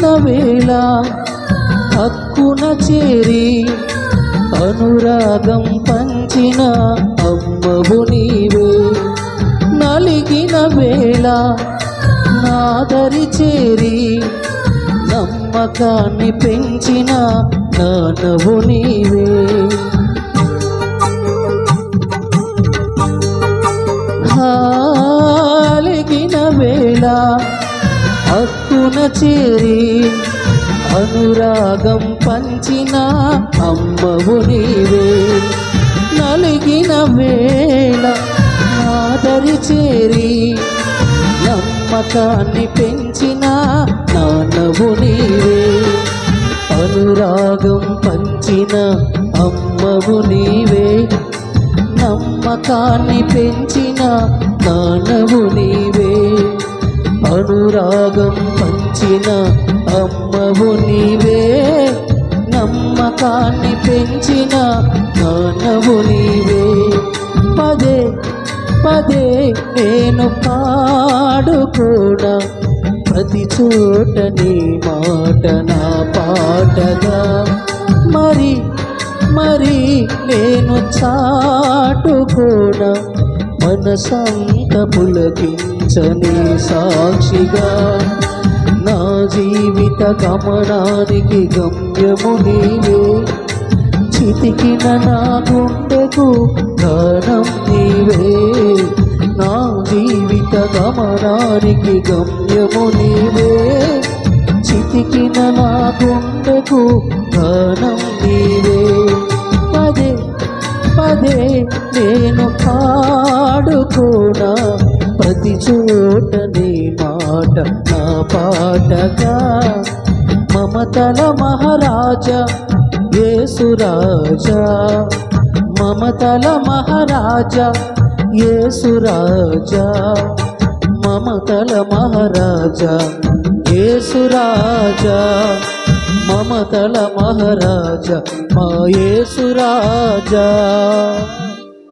నలిగిన వేళ హక్కున చేరి అనురాగం పంచిన అమ్మవు నీవే. నలిగిన వేళ నాదరి చేరి నమ్మకాన్ని పెంచిన నాన్నవు నీవే. నలిగిన వేళ హక్కున చేరి అనురాగం పంచిన అమ్మవు నీవే. నలిగిన వేళ నాదరి చేరి నమ్మకాన్ని పెంచిన నాన్నవు నీవే. అనురాగం పంచిన అమ్మవు నీవే. నమ్మకాన్ని పెంచిన నాన్నవు నీవే. అనురాగం పంచిన అమ్మవు నీవే. నమ్మకాన్ని పెంచిన నాన్నవు నీవే. పదే పదే నేను పాడుకోనా ప్రతి చోట నీ మాట నా పాటగా. మరి మరి నేను చాటుకోనా మనసంత పులకించని సాక్షిగా. నా జీవిత గమనానికి గమ్యము నీవే. చితికిన నా గుండెకు గానం నీవే. నా జీవిత గమనానికి గమ్యము నీవే. చితికిన నా గుండెకు గానం నీవే. పదే పదే నేను పాడుకోనా ప్రతి చోట నీ మాట నా పాటగా. మమతల మహారాజా యేసు రాజా. మమతల మహారాజా యేసు రాజా. మమతల మహారాజా యేసు రాజా. మమతల మహారాజా మా యేసు రాజా.